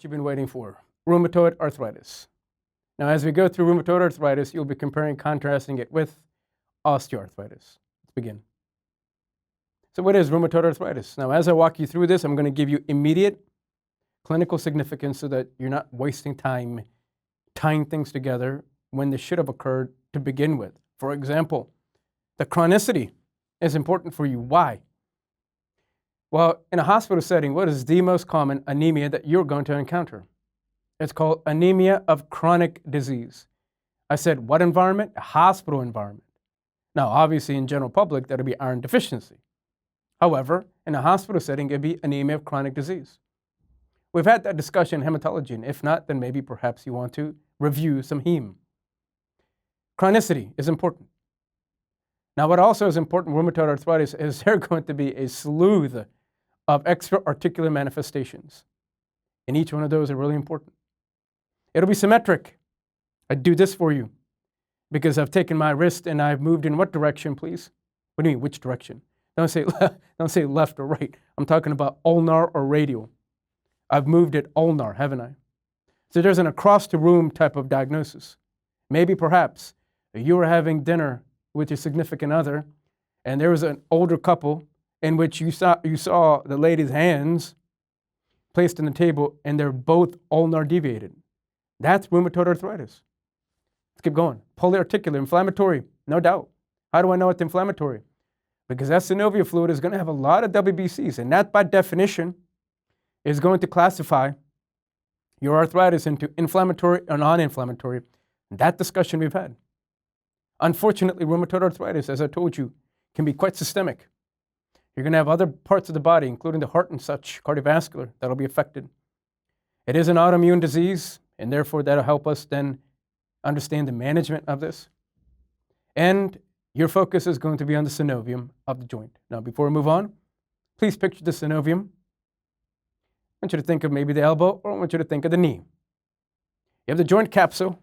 what you've been waiting for, rheumatoid arthritis. Now, as we go through rheumatoid arthritis, you'll be comparing and contrasting it with osteoarthritis. Let's begin. So what is rheumatoid arthritis? Now, as I walk you through this, I'm going to give you immediate clinical significance so that you're not wasting time tying things together when this should have occurred to begin with. For example, the chronicity is important for you. Why? Well, in a hospital setting, what is the most common anemia that you're going to encounter? It's called anemia of chronic disease. I said what environment? A hospital environment. Now, obviously, in general public, that'll be iron deficiency. However, in a hospital setting, it'd be anemia of chronic disease. We've had that discussion in hematology, and if not, then maybe perhaps you want to review some heme. Chronicity is important. Now, what also is important in rheumatoid arthritis is there going to be a slew of extra-articular manifestations. And each one of those are really important. It'll be symmetric. I do this for you because I've taken my wrist and I've moved in what direction, please? What do you mean, which direction? Don't say left or right. I'm talking about ulnar or radial. I've moved it ulnar, haven't I? So there's an across-the-room type of diagnosis. Maybe, perhaps, you were having dinner with your significant other, and there was an older couple in which you saw the lady's hands placed on the table, and they're both ulnar deviated. That's rheumatoid arthritis. Let's keep going. Polyarticular, inflammatory, no doubt. How do I know it's inflammatory? Because that synovial fluid is going to have a lot of WBCs, and that, by definition, is going to classify your arthritis into inflammatory or non-inflammatory. That discussion we've had. Unfortunately, rheumatoid arthritis, as I told you, can be quite systemic. You're going to have other parts of the body, including the heart and such, cardiovascular, that'll be affected. It is an autoimmune disease, and therefore that'll help us then understand the management of this. And your focus is going to be on the synovium of the joint. Now, before we move on, please picture the synovium. I want you to think of maybe the elbow, or I want you to think of the knee. You have the joint capsule,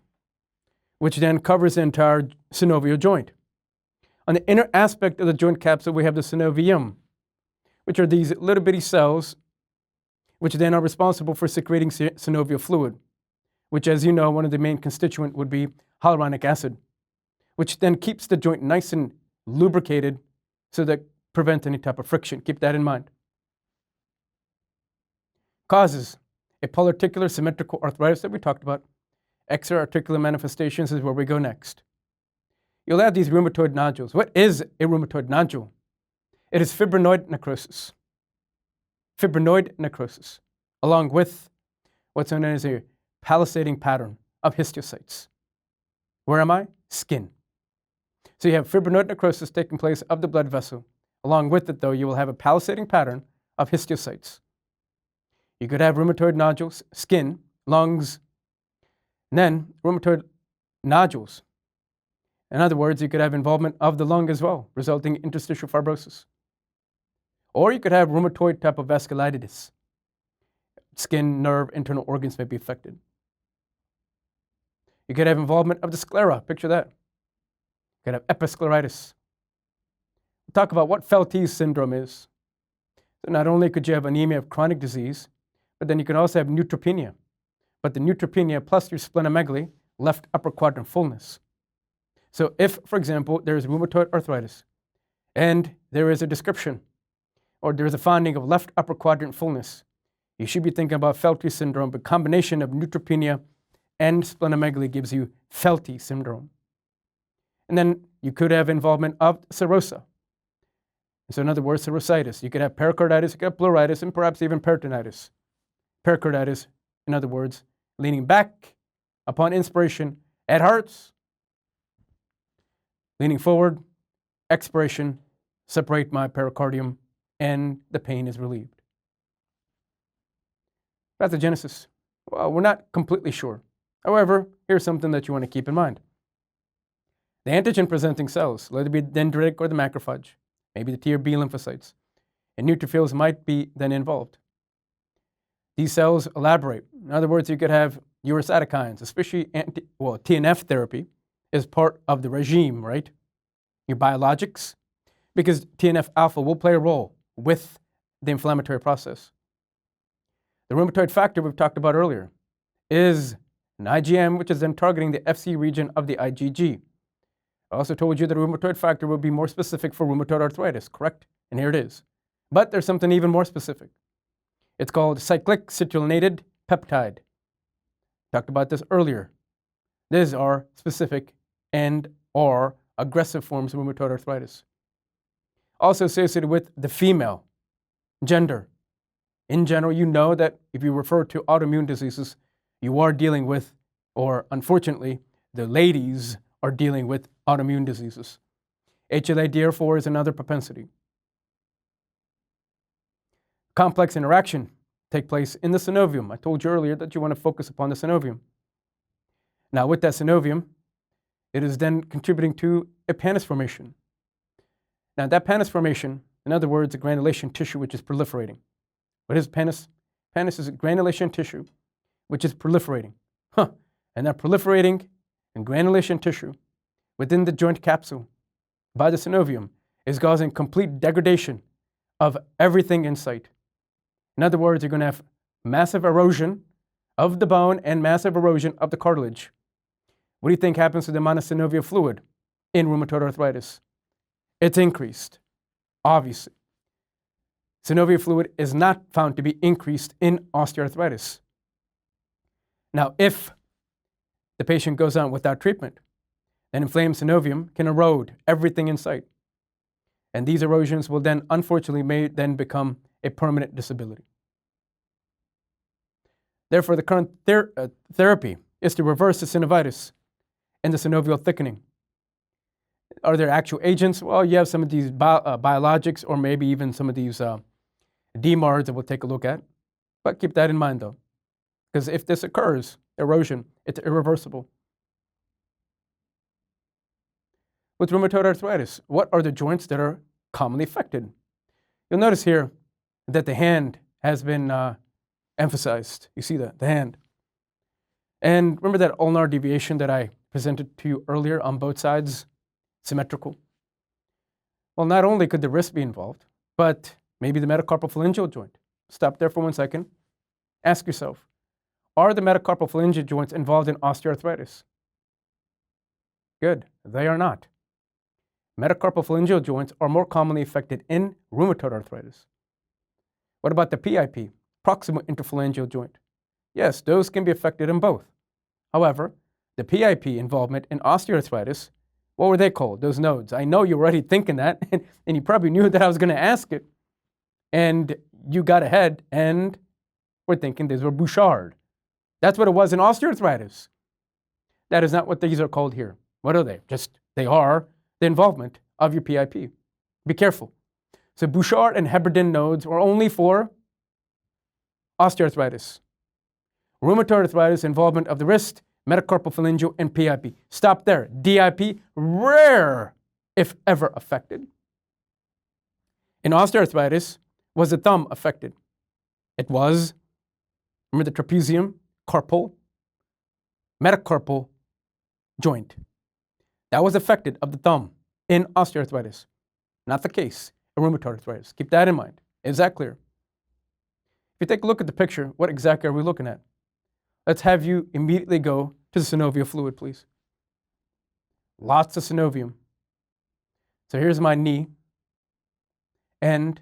which then covers the entire synovial joint. On the inner aspect of the joint capsule, we have the synovium, which are these little bitty cells, which then are responsible for secreting synovial fluid, which, as you know, one of the main constituents would be hyaluronic acid, which then keeps the joint nice and lubricated so that prevents any type of friction. Keep that in mind. Causes a polyarticular symmetrical arthritis that we talked about. Extra-articular manifestations is where we go next. You'll have these rheumatoid nodules. What is a rheumatoid nodule? It is fibrinoid necrosis. Fibrinoid necrosis, along with what's known as a palisading pattern of histiocytes. Where am I? Skin. So you have fibrinoid necrosis taking place of the blood vessel. Along with it, though, you will have a palisading pattern of histiocytes. You could have rheumatoid nodules, skin, lungs, and then rheumatoid nodules. In other words, you could have involvement of the lung as well, resulting in interstitial fibrosis. Or you could have rheumatoid type of vasculitis. Skin, nerve, internal organs may be affected. You could have involvement of the sclera. Picture that. You could have episcleritis. We'll talk about what Felty's syndrome is. So not only could you have anemia of chronic disease, but then you can also have neutropenia. But the neutropenia plus your splenomegaly, left upper quadrant fullness. So if, for example, there is rheumatoid arthritis, and there is a description, or there is a finding of left upper quadrant fullness, you should be thinking about Felty syndrome. The combination of neutropenia and splenomegaly gives you Felty syndrome. And then you could have involvement of serosa. So in other words, serositis. You could have pericarditis, you could have pleuritis, and perhaps even peritonitis. Pericarditis, in other words, leaning back upon inspiration, it hurts. Leaning forward, expiration, separate my pericardium, and the pain is relieved. Pathogenesis. Well, we're not completely sure. However, here's something that you want to keep in mind. The antigen-presenting cells, whether it be the dendritic or the macrophage, maybe the T or B lymphocytes, and neutrophils might be then involved. These cells elaborate. In other words, you could have your cytokines, especially TNF therapy is part of the regime, right? Your biologics, because TNF alpha will play a role with the inflammatory process. The rheumatoid factor we've talked about earlier is an IgM, which is then targeting the Fc region of the IgG. I also told you that a rheumatoid factor would be more specific for rheumatoid arthritis, correct? And here it is. But there's something even more specific. It's called cyclic citrullinated peptide. Talked about this earlier. These are specific and or aggressive forms of rheumatoid arthritis. Also associated with the female gender. In general, you know that if you refer to autoimmune diseases, you are dealing with, or unfortunately, the ladies are dealing with autoimmune diseases. HLA-DR4 is another propensity. Complex interaction take place in the synovium. I told you earlier that you want to focus upon the synovium. Now, with that synovium, it is then contributing to a pannus formation. Now, that pannus formation, in other words, a granulation tissue which is proliferating. What is pannus? Pannus is a granulation tissue which is proliferating. And that proliferating and granulation tissue within the joint capsule by the synovium is causing complete degradation of everything in sight. In other words, you're going to have massive erosion of the bone and massive erosion of the cartilage. What do you think happens to the amount of synovial fluid in rheumatoid arthritis? It's increased, obviously. Synovial fluid is not found to be increased in osteoarthritis. Now, if the patient goes on without treatment, then inflamed synovium can erode everything in sight. And these erosions will then, unfortunately, may then become a permanent disability. Therefore, the current therapy is to reverse the synovitis and the synovial thickening. Are there actual agents? Well, you have some of these biologics or maybe even some of these DMARDs that we'll take a look at. But keep that in mind, though, because if this occurs, erosion, it's irreversible. With rheumatoid arthritis, what are the joints that are commonly affected? You'll notice here that the hand has been emphasized. You see that, the hand. And remember that ulnar deviation that I presented to you earlier on both sides, symmetrical? Well, not only could the wrist be involved, but maybe the metacarpophalangeal joint. Stop there for 1 second. Ask yourself, are the metacarpophalangeal joints involved in osteoarthritis? Good, they are not. Metacarpophalangeal joints are more commonly affected in rheumatoid arthritis. What about the PIP, proximal interphalangeal joint? Yes, those can be affected in both. However, the PIP involvement in osteoarthritis, what were they called, those nodes? I know you're already thinking that, and you probably knew that I was going to ask it. And you got ahead and were thinking these were Bouchard. That's what it was in osteoarthritis. That is not what these are called here. What are they? They are the involvement of your PIP. Be careful. So Bouchard and Heberden nodes are only for osteoarthritis. Rheumatoid arthritis, involvement of the wrist, metacarpophalangeal, and PIP. Stop there. DIP, rare if ever affected. In osteoarthritis, was the thumb affected? It was. Remember the trapezium, carpal, metacarpal joint. That was affected of the thumb in osteoarthritis. Not the case in rheumatoid arthritis. Keep that in mind. Is that clear? If you take a look at the picture, what exactly are we looking at? Let's have you immediately go to the synovial fluid, please. Lots of synovium. So here's my knee, and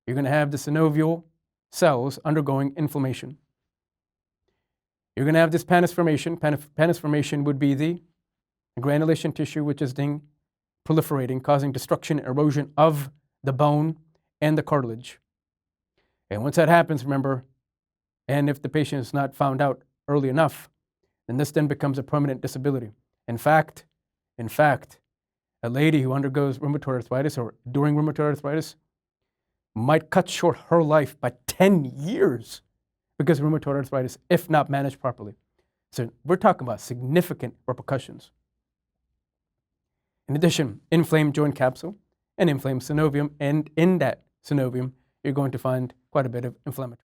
you're going to have the synovial cells undergoing inflammation. You're going to have this pannus formation. Pannus formation would be the granulation tissue, which is then proliferating, causing destruction and erosion of the bone and the cartilage. And once that happens, remember, and if the patient is not found out early enough, then this then becomes a permanent disability. In fact, a lady who undergoes rheumatoid arthritis or during rheumatoid arthritis might cut short her life by 10 years because of rheumatoid arthritis, if not managed properly. So we're talking about significant repercussions. In addition, inflamed joint capsule and inflamed synovium, and in that synovium, you're going to find quite a bit of inflammatory.